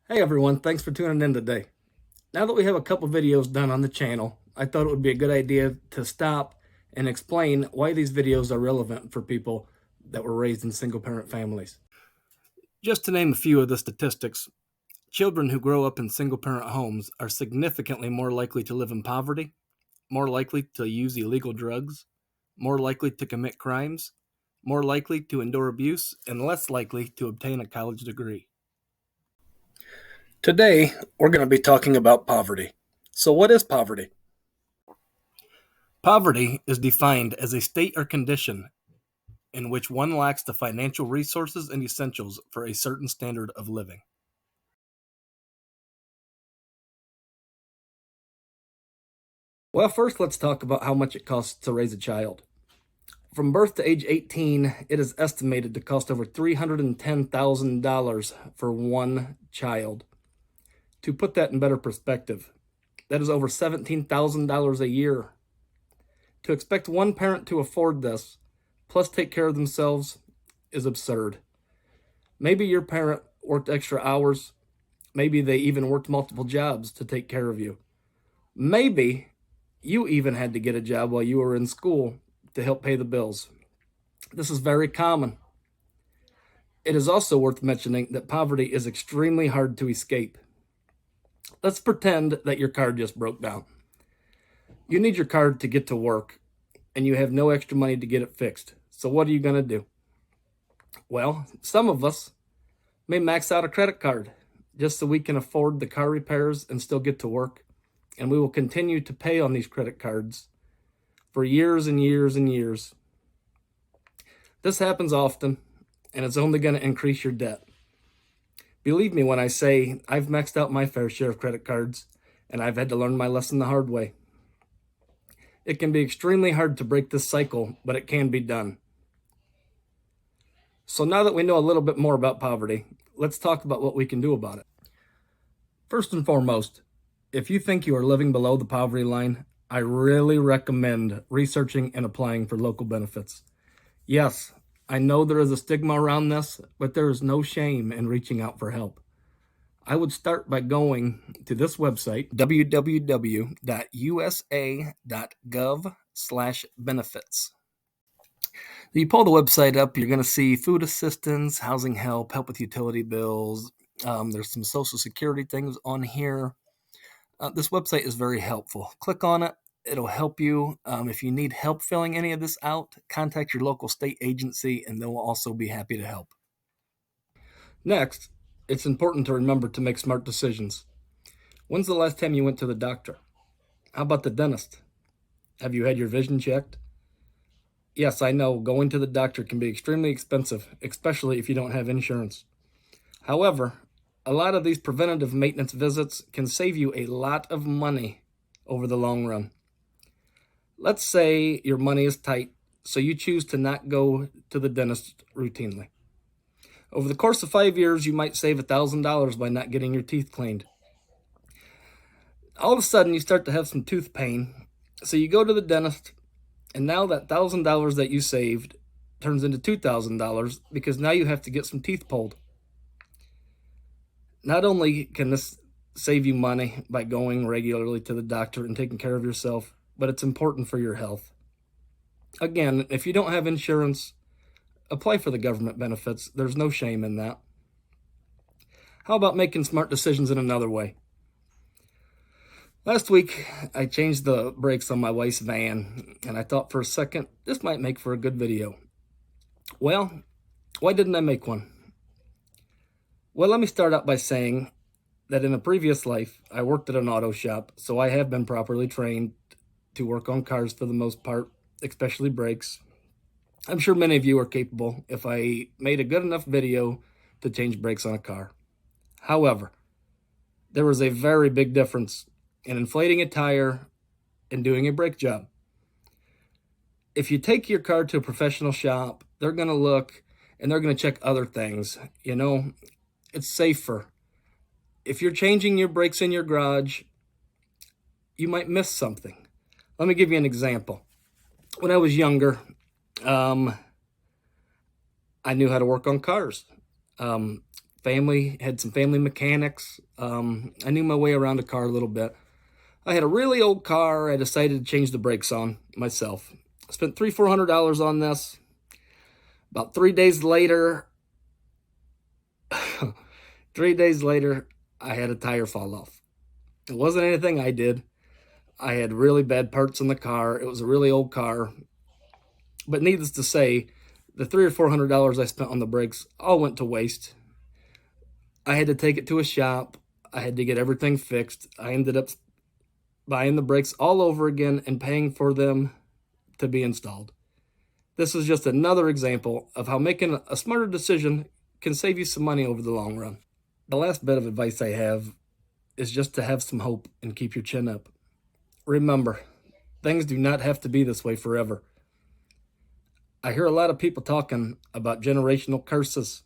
Hey everyone, thanks for tuning in today. Now that we have a couple videos done on the channel, I thought it would be a good idea to stop and explain why these videos are relevant for people that were raised in single-parent families. Just to name a few of the statistics, children who grow up in single-parent homes are significantly more likely to live in poverty, more likely to use illegal drugs, more likely to commit crimes, more likely to endure abuse, and less likely to obtain a college degree. Today, we're going to be talking about poverty. So, what is poverty? Poverty is defined as a state or condition in which one lacks the financial resources and essentials for a certain standard of living. Well, first, let's talk about how much it costs to raise a child. From birth to age 18, it is estimated to cost over $310,000 for one child. To put that in better perspective, that is over $17,000 a year. To expect one parent to afford this, plus take care of themselves, is absurd. Maybe your parent worked extra hours. Maybe they even worked multiple jobs to take care of you. Maybe you even had to get a job while you were in school to help pay the bills. This is very common. It is also worth mentioning that poverty is extremely hard to escape. Let's pretend that your car just broke down. You need your car to get to work, and you have no extra money to get it fixed. So what are you going to do? Well, some of us may max out a credit card just so we can afford the car repairs and still get to work. And we will continue to pay on these credit cards for years and years and years. This happens often, and it's only going to increase your debt. Believe me when I say I've maxed out my fair share of credit cards, and I've had to learn my lesson the hard way. It can be extremely hard to break this cycle, but it can be done. So now that we know a little bit more about poverty, let's talk about what we can do about it. First and foremost, if you think you are living below the poverty line, I really recommend researching and applying for local benefits. Yes, I know there is a stigma around this, but there is no shame in reaching out for help. I would start by going to this website, www.usa.gov/benefits. You pull the website up, you're going to see food assistance, housing help, help with utility bills. There's some social security things on here. This website is very helpful. Click on it. It'll help you. If you need help filling any of this out, contact your local state agency and they'll also be happy to help. Next, it's important to remember to make smart decisions. When's the last time you went to the doctor? How about the dentist? Have you had your vision checked? Yes, I know going to the doctor can be extremely expensive, especially if you don't have insurance. However, a lot of these preventative maintenance visits can save you a lot of money over the long run. Let's say your money is tight, so you choose to not go to the dentist routinely. Over the course of 5 years, you might save $1,000 by not getting your teeth cleaned. All of a sudden, you start to have some tooth pain, so you go to the dentist, and now that $1,000 that you saved turns into $2,000 because now you have to get some teeth pulled. Not only can this save you money by going regularly to the doctor and taking care of yourself, but it's important for your health. Again, if you don't have insurance, apply for the government benefits. There's no shame in that. How about making smart decisions in another way? Last week, I changed the brakes on my wife's van, and I thought for a second, this might make for a good video. Well, why didn't I make one? Well, let me start out by saying that in a previous life, I worked at an auto shop, so I have been properly trained to work on cars for the most part, especially brakes. I'm sure many of you are capable if I made a good enough video to change brakes on a car. However, there was a very big difference in inflating a tire and doing a brake job. If you take your car to a professional shop, they're going to look and they're going to check other things. You know, it's safer. If you're changing your brakes in your garage, you might miss something. Let me give you an example. When I was younger, I knew how to work on cars. family, had some family mechanics. I knew my way around a car a little bit. I had a really old car. I decided to change the brakes on myself. I spent $300-400 on this. About 3 days later, 3 days later, I had a tire fall off. It wasn't anything I did. I had really bad parts in the car. It was a really old car. But needless to say, the $300 or $400 I spent on the brakes all went to waste. I had to take it to a shop. I had to get everything fixed. I ended up buying the brakes all over again and paying for them to be installed. This is just another example of how making a smarter decision can save you some money over the long run. The last bit of advice I have is just to have some hope and keep your chin up. Remember, things do not have to be this way forever. I hear a lot of people talking about generational curses.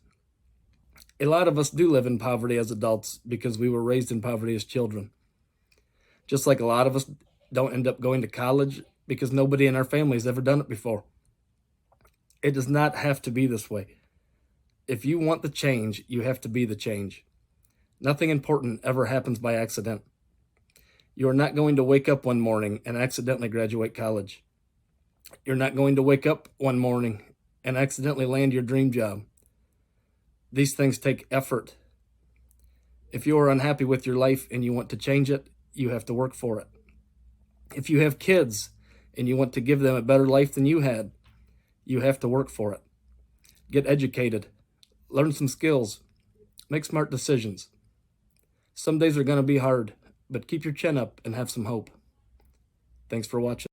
A lot of us do live in poverty as adults because we were raised in poverty as children. Just like a lot of us don't end up going to college because nobody in our family has ever done it before. It does not have to be this way. If you want the change, you have to be the change. Nothing important ever happens by accident. You are not going to wake up one morning and accidentally graduate college. You're not going to wake up one morning and accidentally land your dream job. These things take effort. If you are unhappy with your life and you want to change it, you have to work for it. If you have kids and you want to give them a better life than you had, you have to work for it. Get educated, learn some skills, make smart decisions. Some days are going to be hard, but keep your chin up and have some hope. Thanks for watching.